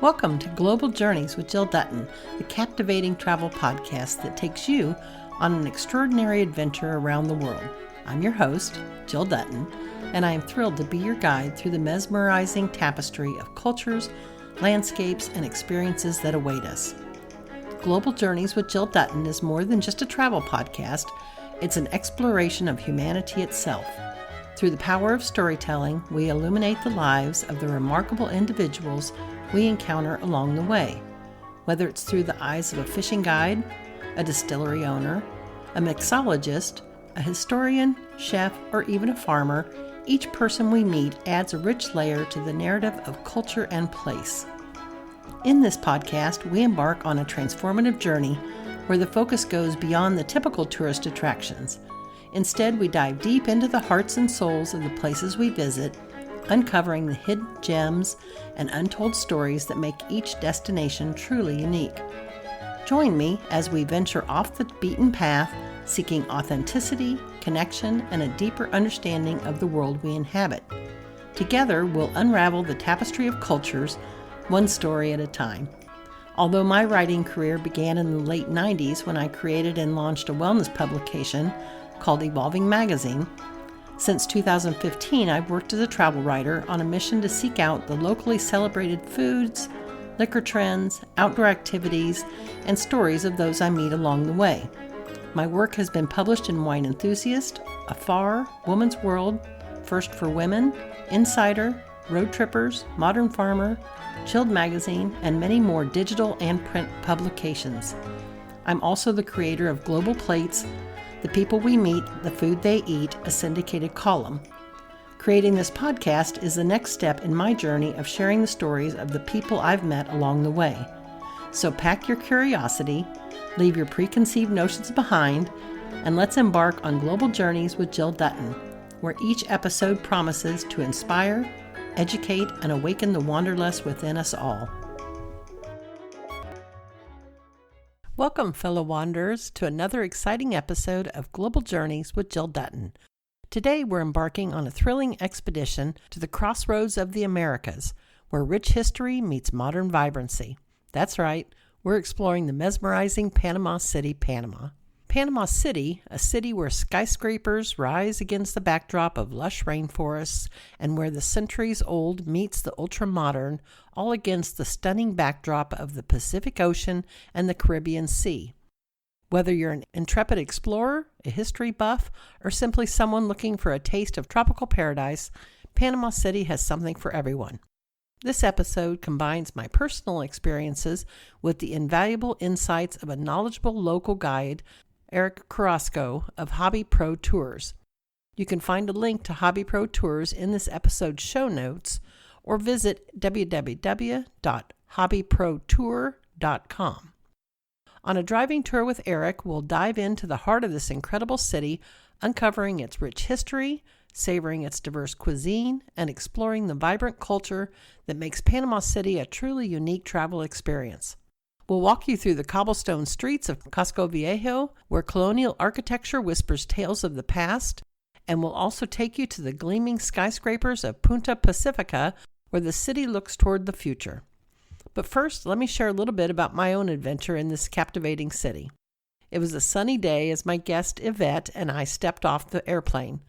Welcome to Global Journeys with Jill Dutton, the captivating travel podcast that takes you on an extraordinary adventure around the world. I'm your host, Jill Dutton, and I am thrilled to be your guide through the mesmerizing tapestry of cultures, landscapes, and experiences that await us. Global Journeys with Jill Dutton is more than just a travel podcast. It's an exploration of humanity itself. Through the power of storytelling, we illuminate the lives of the remarkable individuals we encounter along the way. Whether it's through the eyes of a fishing guide, a distillery owner, a mixologist, a historian, chef, or even a farmer, each person we meet adds a rich layer to the narrative of culture and place. In this podcast, we embark on a transformative journey where the focus goes beyond the typical tourist attractions. Instead, we dive deep into the hearts and souls of the places we visit, uncovering the hidden gems and untold stories that make each destination truly unique. Join me as we venture off the beaten path, seeking authenticity, connection, and a deeper understanding of the world we inhabit. Together, we'll unravel the tapestry of cultures, one story at a time. Although my writing career began in the late 90s when I created and launched a wellness publication called Evolving Magazine, since 2015, I've worked as a travel writer on a mission to seek out the locally celebrated foods, liquor trends, outdoor activities, and stories of those I meet along the way. My work has been published in Wine Enthusiast, Afar, Woman's World, First for Women, Insider, Road Trippers, Modern Farmer, Chilled Magazine, and many more digital and print publications. I'm also the creator of Global Plates, The People We Meet, The Food They Eat, a syndicated column. Creating this podcast is the next step in my journey of sharing the stories of the people I've met along the way. So pack your curiosity, leave your preconceived notions behind, and let's embark on Global Journeys with Jill Dutton, where each episode promises to inspire, educate, and awaken the wanderlust within us all. Welcome, fellow wanderers, to another exciting episode of Global Journeys with Jill Dutton. Today, we're embarking on a thrilling expedition to the crossroads of the Americas, where rich history meets modern vibrancy. That's right, we're exploring the mesmerizing Panama City, Panama. Panama City, a city where skyscrapers rise against the backdrop of lush rainforests and where the centuries-old meets the ultra-modern, all against the stunning backdrop of the Pacific Ocean and the Caribbean Sea. Whether you're an intrepid explorer, a history buff, or simply someone looking for a taste of tropical paradise, Panama City has something for everyone. This episode combines my personal experiences with the invaluable insights of a knowledgeable local guide, Eric Carrasco of Hobby Pro Tours. You can find a link to Hobby Pro Tours in this episode's show notes or visit www.hobbyprotour.com. On a driving tour with Eric, we'll dive into the heart of this incredible city, uncovering its rich history, savoring its diverse cuisine, and exploring the vibrant culture that makes Panama City a truly unique travel experience. We'll walk you through the cobblestone streets of Casco Viejo, where colonial architecture whispers tales of the past, and we'll also take you to the gleaming skyscrapers of Punta Pacifica, where the city looks toward the future. But first, let me share a little bit about my own adventure in this captivating city. It was a sunny day as my guest Yvette and I stepped off the airplane.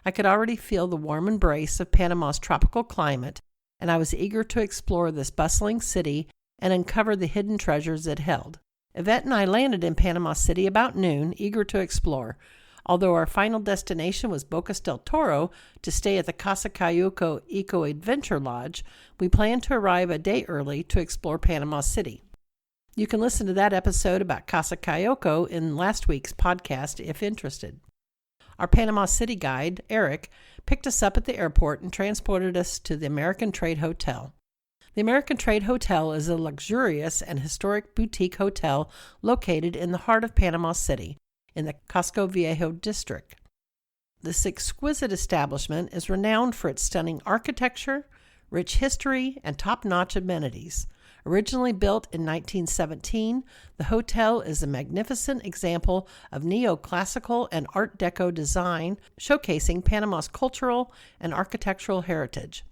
I could already feel the warm embrace of Panama's tropical climate, and I was eager to explore this bustling city and uncover the hidden treasures it held. Yvette and I landed in Panama City about noon, eager to explore. Although our final destination was Bocas del Toro to stay at the Casa Cayuco Eco Adventure Lodge, we planned to arrive a day early to explore Panama City. You can listen to that episode about Casa Cayuco in last week's podcast if interested. Our Panama City guide, Eric, picked us up at the airport and transported us to the American Trade Hotel. The American Trade Hotel is a luxurious and historic boutique hotel located in the heart of Panama City, in the Casco Viejo district. This exquisite establishment is renowned for its stunning architecture, rich history, and top-notch amenities. Originally built in 1917, the hotel is a magnificent example of neoclassical and Art Deco design, showcasing Panama's cultural and architectural heritage.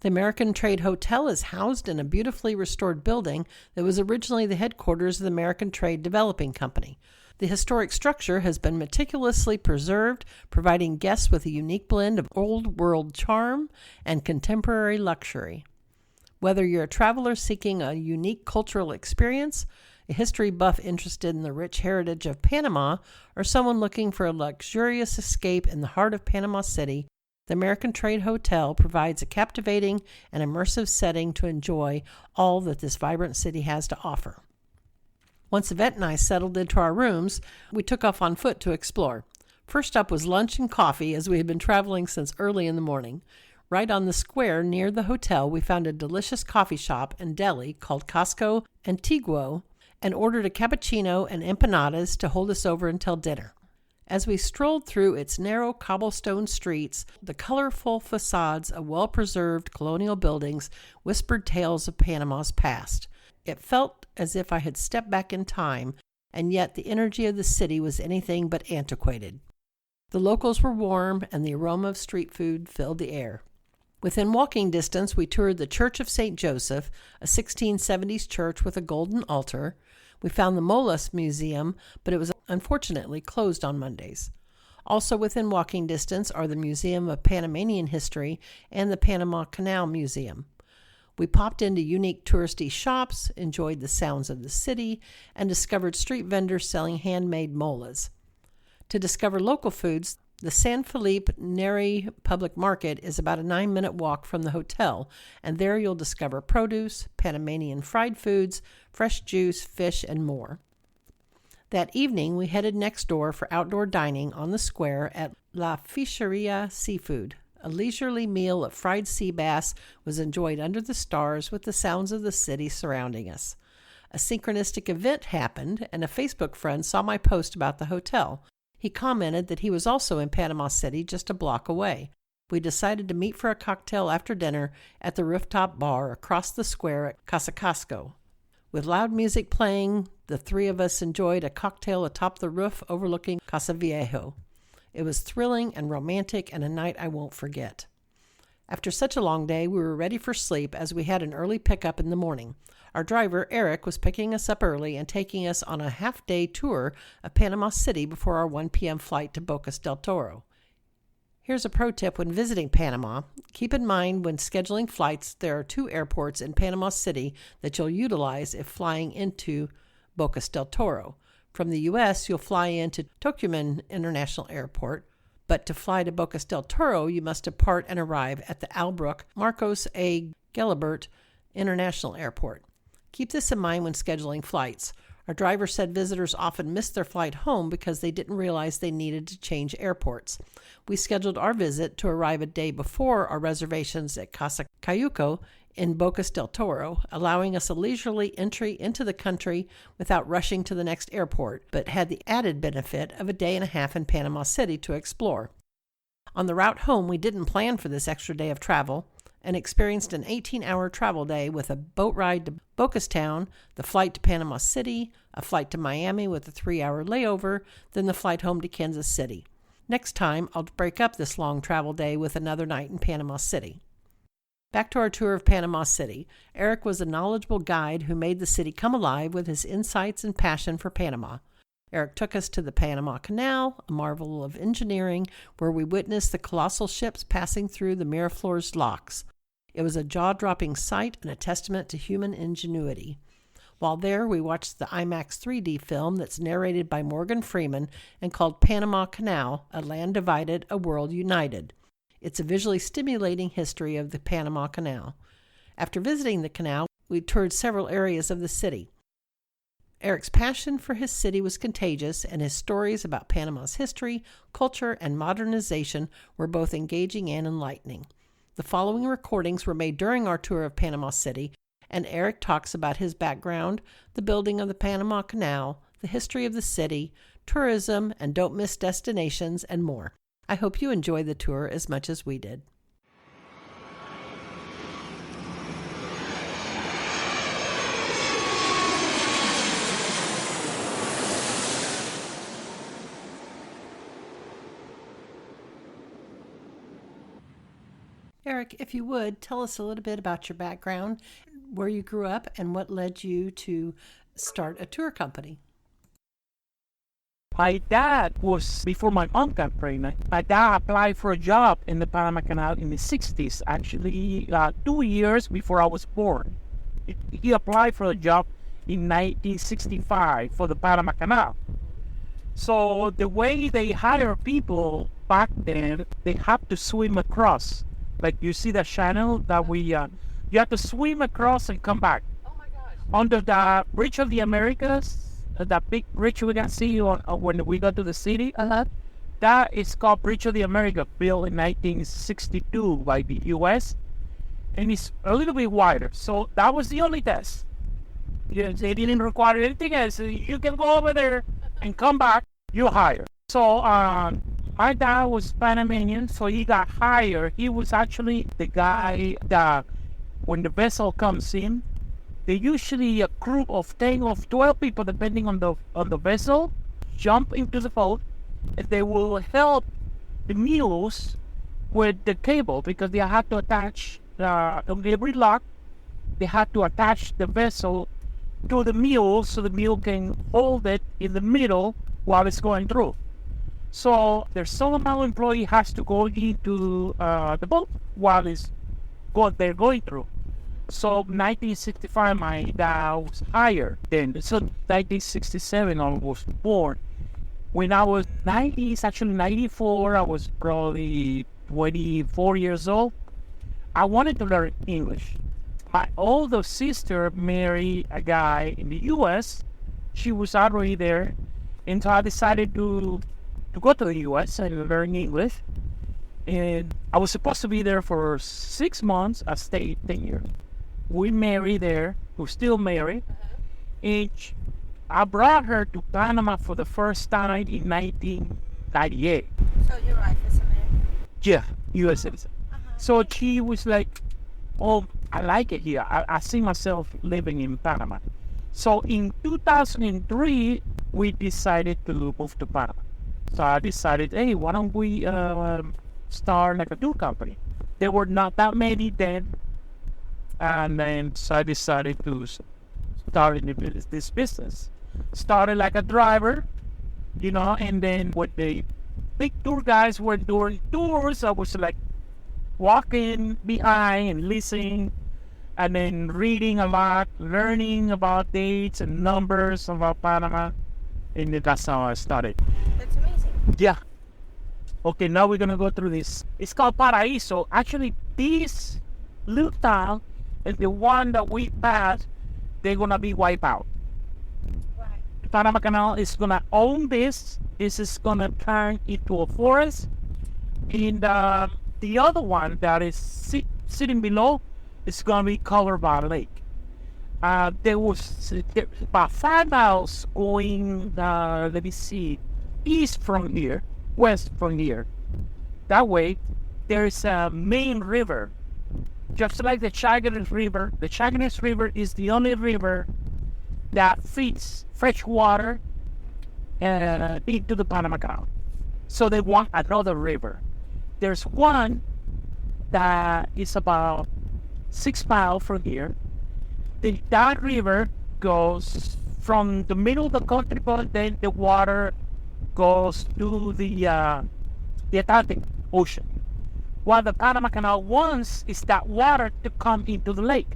The American Trade Hotel is housed in a beautifully restored building that was originally the headquarters of the American Trade Developing Company. The historic structure has been meticulously preserved, providing guests with a unique blend of old-world charm and contemporary luxury. Whether you're a traveler seeking a unique cultural experience, a history buff interested in the rich heritage of Panama, or someone looking for a luxurious escape in the heart of Panama City, the American Trade Hotel provides a captivating and immersive setting to enjoy all that this vibrant city has to offer. Once Yvette and I settled into our rooms, we took off on foot to explore. First up was lunch and coffee, as we had been traveling since early in the morning. Right on the square near the hotel, we found a delicious coffee shop and deli called Casco Viejo and ordered a cappuccino and empanadas to hold us over until dinner. As we strolled through its narrow cobblestone streets, the colorful facades of well-preserved colonial buildings whispered tales of Panama's past. It felt as if I had stepped back in time, and yet the energy of the city was anything but antiquated. The locals were warm, and the aroma of street food filled the air. Within walking distance, we toured the Church of St. Joseph, a 1670s church with a golden altar. We found the Molas Museum, but it was unfortunately closed on Mondays. Also within walking distance are the Museum of Panamanian History and the Panama Canal Museum. We popped into unique touristy shops, enjoyed the sounds of the city, and discovered street vendors selling handmade molas. To discover local foods, the San Felipe Neri Public Market is about a 9-minute walk from the hotel, and there you'll discover produce, Panamanian fried foods, fresh juice, fish, and more. That evening, we headed next door for outdoor dining on the square at La Fisheria Seafood. A leisurely meal of fried sea bass was enjoyed under the stars with the sounds of the city surrounding us. A synchronistic event happened, and a Facebook friend saw my post about the hotel. He commented that he was also in Panama City, just a block away. We decided to meet for a cocktail after dinner at the rooftop bar across the square at Casco. With loud music playing, the three of us enjoyed a cocktail atop the roof overlooking Casco Viejo. It was thrilling and romantic, and a night I won't forget. After such a long day, we were ready for sleep as we had an early pickup in the morning. Our driver, Eric, was picking us up early and taking us on a half-day tour of Panama City before our 1 p.m. flight to Bocas del Toro. Here's a pro tip when visiting Panama. Keep in mind when scheduling flights, there are 2 airports in Panama City that you'll utilize if flying into Bocas del Toro. From the U.S., you'll fly into Tocumen International Airport, but to fly to Bocas del Toro, you must depart and arrive at the Albrook Marcos A. Gelabert International Airport. Keep this in mind when scheduling flights. Our driver said visitors often miss their flight home because they didn't realize they needed to change airports. We scheduled our visit to arrive a day before our reservations at Casa Cayuco in Bocas del Toro, allowing us a leisurely entry into the country without rushing to the next airport, but had the added benefit of a day and a half in Panama City to explore. On the route home, we didn't plan for this extra day of travel and experienced an 18-hour travel day with a boat ride to Bocas Town, the flight to Panama City, a flight to Miami with a 3-hour layover, then the flight home to Kansas City. Next time, I'll break up this long travel day with another night in Panama City. Back to our tour of Panama City. Eric was a knowledgeable guide who made the city come alive with his insights and passion for Panama. Eric took us to the Panama Canal, a marvel of engineering, where we witnessed the colossal ships passing through the Miraflores locks. It was a jaw-dropping sight and a testament to human ingenuity. While there, we watched the IMAX 3D film that's narrated by Morgan Freeman and called Panama Canal, A Land Divided, A World United. It's a visually stimulating history of the Panama Canal. After visiting the canal, we toured several areas of the city. Eric's passion for his city was contagious, and his stories about Panama's history, culture, and modernization were both engaging and enlightening. The following recordings were made during our tour of Panama City, and Eric talks about his background, the building of the Panama Canal, the history of the city, tourism, and don't miss destinations, and more. I hope you enjoy the tour as much as we did. Eric, if you would, tell us a little bit about your background, where you grew up, and what led you to start a tour company. My dad was, before my mom got pregnant, my dad applied for a job in the Panama Canal in the 60s, actually 2 years before I was born. He applied for a job in 1965 for the Panama Canal. So the way they hire people back then, they have to swim across. Like you see the channel that you have to swim across and come back. Oh my gosh. Under the Bridge of the Americas, that big bridge we can see when we go to the city. That is called Bridge of the Americas, built in 1962 by the U.S. And it's a little bit wider. So that was the only test. They didn't require anything else. You can go over there and come back, you hire. So my dad was Panamanian, so he got hired. He was actually the guy that when the vessel comes in, they usually a group of 10 or 12 people, depending on the vessel, jump into the boat, and they will help the mules with the cable because they have to attach on every lock. They have to attach the vessel to the mule so the mule can hold it in the middle while it's going through. So their Solomon employee has to go into the boat while they're going through. So 1965, my dad was hired then. So 1967, I was born. When I was 90, it's actually 94, I was probably 24 years old. I wanted to learn English. My older sister married a guy in the U.S. She was already there. And so I decided to go to the U.S. and learn English. And I was supposed to be there for 6 months. I stayed 10 years. We married there. We're still married. And I brought her to Panama for the first time in 1998. So your wife is American? Yeah, U.S. citizen. So she was like, oh, I like it here. I see myself living in Panama. So in 2003, we decided to move to Panama. So I decided, hey, why don't we start like a tour company? There were not that many then. And then so I decided to start in this business. Started like a driver, and then when the big tour guys were doing tours, I was like walking behind and listening, and then reading a lot, learning about dates and numbers about Panama, and that's how I started. That's amazing. Yeah. Okay, now we're gonna go through this. It's called Paraíso. Actually, this little town and the one that we passed, they're gonna be wiped out. Right. The Panama Canal is gonna own this. This is gonna turn into a forest. And the other one that is sitting below is gonna be covered by a lake. There was about 5 miles going, let me see, east from here, west from here. That way, there's a main river. Just like the Chagres River. The Chagres River is the only river that feeds fresh water into the Panama Canal. So they want another river. There's one that is about 6 miles from here. That river goes from the middle of the country, but then the water goes to the Atlantic Ocean. What the Panama Canal wants is that water to come into the lake.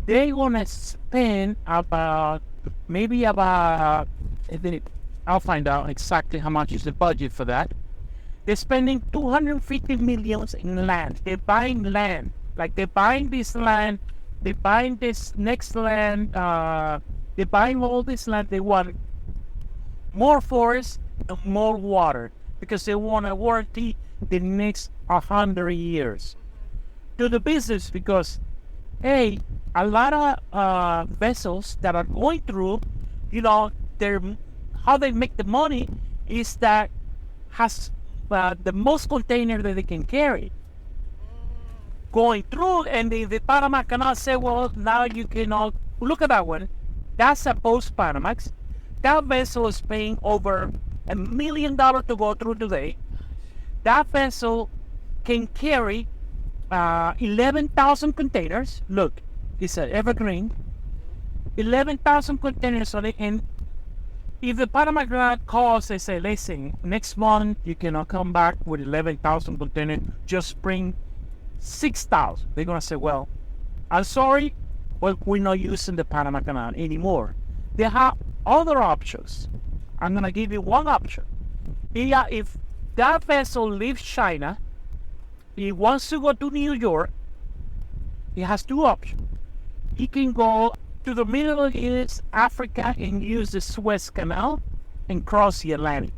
They want to spend about, I'll find out exactly how much is the budget for that. They're spending 250 million in land. They're buying land. Like they're buying this land, they're buying this next land, they're buying all this land. They want more forest and more water because they want to warranty the next 100 years to the business because, hey, a lot of vessels that are going through, how they make the money is that has the most container that they can carry going through, and the Panama Canal say, well, now you cannot look at that one. That's a post-Panamax. That vessel is paying over $1 million to go through today. That vessel can carry 11,000 containers. Look, it's an evergreen. 11,000 containers on it. And if the Panama Canal calls, they say, listen, next month you cannot come back with 11,000 containers. Just bring 6,000. They're going to say, well, I'm sorry, but we're not using the Panama Canal anymore. They have other options. I'm going to give you one option. Yeah, if that vessel leaves China, he wants to go to New York, he has two options. He can go to the Middle East, Africa, and use the Suez Canal and cross the Atlantic.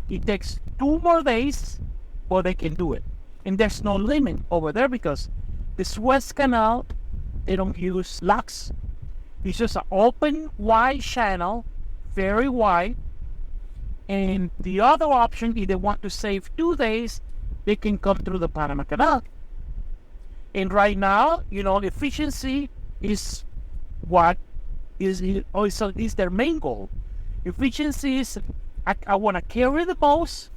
It takes 2 more days, but they can do it. And there's no limit over there because the Suez Canal, they don't use locks. It's just an open, wide channel, very wide. And the other option, if they want to save 2 days, they can come through the Panama Canal. And right now, efficiency is what is also is their main goal. Efficiency is I want to carry the most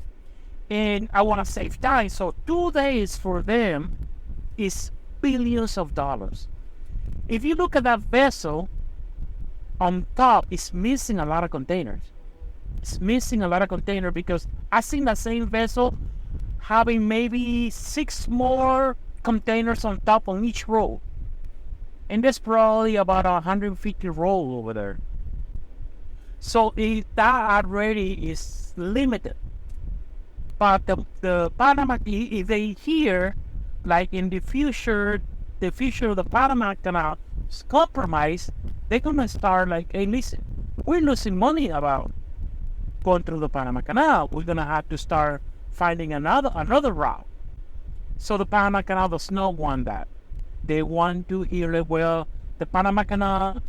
and I want to save time. So 2 days for them is billions of dollars. If you look at that vessel, on top, it's missing a lot of containers. It's missing a lot of containers because I seen that same vessel having maybe 6 more containers on top on each row. And there's probably about 150 roll over there. So that already is limited. But the Panama, if they hear, like in the future of the Panama Canal is compromised, they're gonna start like, hey, listen, we're losing money about going through the Panama Canal. We're gonna have to start finding another route. So the Panama Canal does not want that. They want to hear, well, the Panama Canal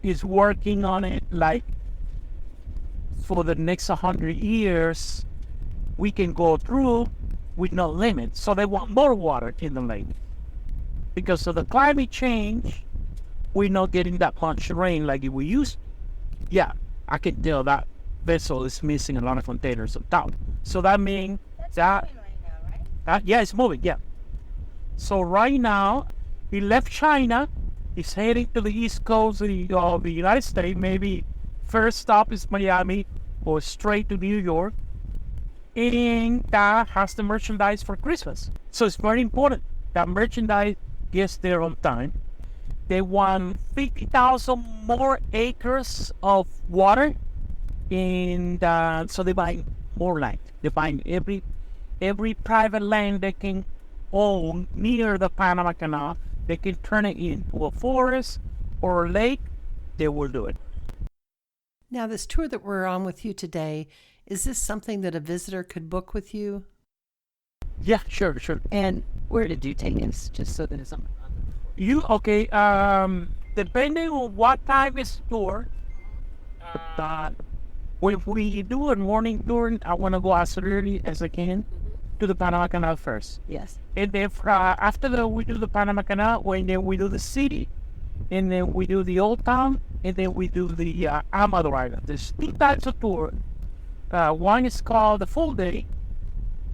is working on it like for the next 100 years, we can go through with no limit. So they want more water in the lake. Because of the climate change, we're not getting that much rain like we used to. Yeah, I can tell that vessel is missing a lot of containers on top. So that means that, moving right now, right? yeah, it's moving, yeah. So right now, he left China, he's heading to the east coast of the United States. Maybe first stop is Miami or straight to New York. And that has the merchandise for Christmas. So it's very important that merchandise gets there on time. They want 50,000 more acres of water. And so they buy more land. They find every private land they can own near the Panama Canal. They can turn it into a forest or a lake. They will do it. Now, this tour that we're on with you today, is this something that a visitor could book with you? Yeah, sure. And where did you take us? Just so that it's on. Okay, depending on what time is tour, if we do a morning tour, I want to go as early as I can to the Panama Canal first. Yes. And then after we do the Panama Canal, then we do the city, and then we do the old town, and then we do the Amador Island. There's 2 types of tour. One is called the full day,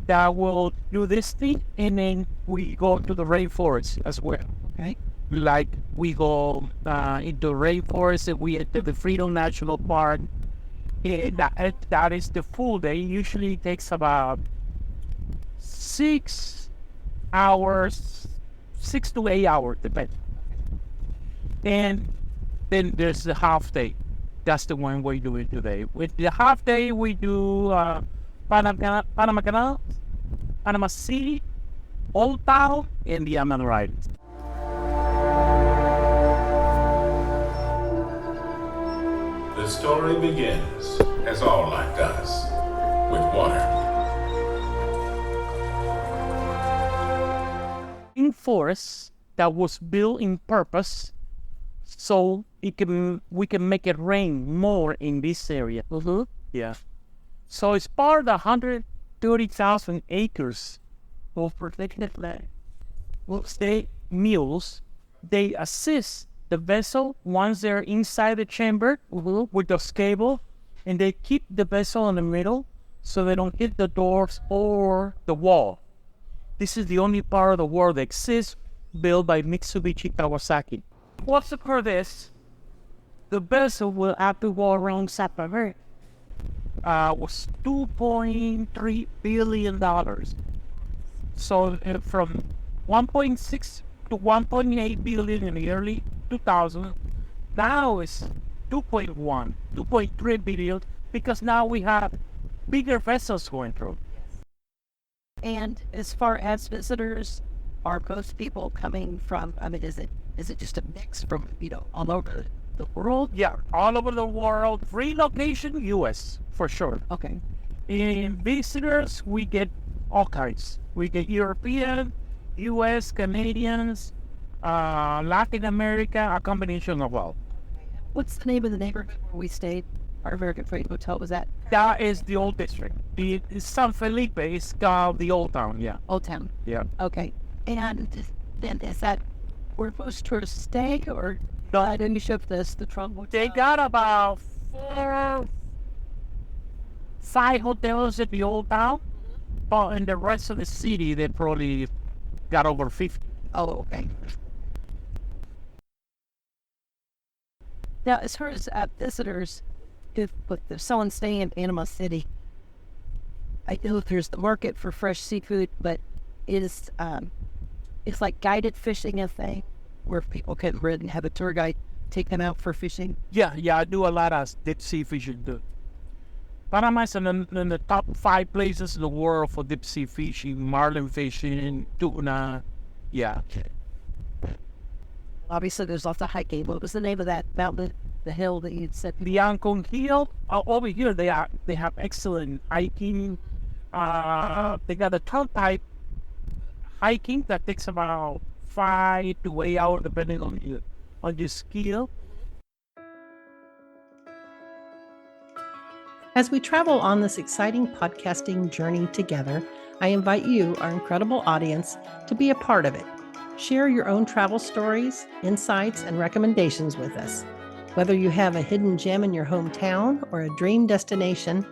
that will do this thing, and then we go to the rainforest as well. Okay. Like we go into rainforest, and we enter the Freedom National Park. That is the full day. Usually it takes about 6 hours, 6 to 8 hours, depends. And then there's the half day. That's the one we're doing today. With the half day, we do Panama Canal, Panama City, Old Town, and the Amador Islands. The story begins, as all life does, with water. In forest that was built in purpose, so we can make it rain more in this area. Mm-hmm. Yeah. So it's part of the 130,000 acres of protected land. Well, mules, they assist the vessel once they're inside the chamber with those cable, and they keep the vessel in the middle so they don't hit the doors or the wall. This is the only part of the world that exists built by Mitsubishi Kawasaki. What's the for this? The vessel will have to go around Sapphire. Was $2.3 billion. So from 1.6 to 1.8 billion in the early 2000s, now it's 2.3 billion, because now we have bigger vessels going through. And as far as visitors, are most people coming from, I mean, is it just a mix from, all over the world? Yeah, all over the world. Relocation, U.S. for sure. Okay. In visitors, we get all kinds. We get European, U.S., Canadians, Latin America, a combination of all. What's the name of the neighborhood where we stayed? Our American Freight Hotel, was that That is the old district. The San Felipe is called the Old Town, yeah. Old Town? Yeah. Okay. And then is that where most tourists stay, or didn't you ship this, the Trump Hotel? They got about 5 hotels at the Old Town, but in the rest of the city, they probably got over 50. Oh, okay. Now, as far as visitors, if someone's staying in Panama City, I know there's the market for fresh seafood, but it's like guided fishing a thing where people can rent and have a tour guide take them out for fishing? Yeah, I do a lot of deep sea fishing too. Panama is in the top 5 places in the world for deep sea fishing, marlin fishing, tuna. Yeah. Obviously, there's lots of hiking. What was the name of that mountain, the hill that you'd said? The Ancon Hill, over here, they have excellent hiking. They got a town type hiking that takes about 5 to 8 hours, depending on your skill. As we travel on this exciting podcasting journey together, I invite you, our incredible audience, to be a part of it. Share your own travel stories, insights, and recommendations with us. Whether you have a hidden gem in your hometown or a dream destination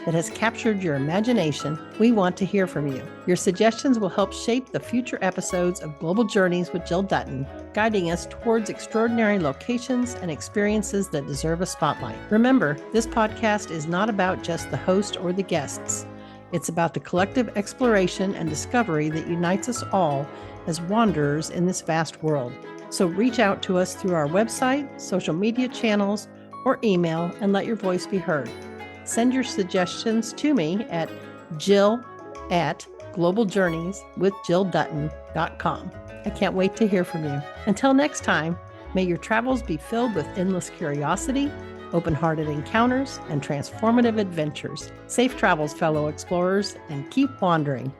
that has captured your imagination, we want to hear from you. Your suggestions will help shape the future episodes of Global Journeys with Jill Dutton, guiding us towards extraordinary locations and experiences that deserve a spotlight. Remember, this podcast is not about just the host or the guests. It's about the collective exploration and discovery that unites us all as wanderers in this vast world. So reach out to us through our website, social media channels, or email and let your voice be heard. Send your suggestions to me at jill@globaljourneyswithjilldutton.com. I can't wait to hear from you. Until next time, may your travels be filled with endless curiosity, open-hearted encounters, and transformative adventures. Safe travels, fellow explorers, and keep wandering.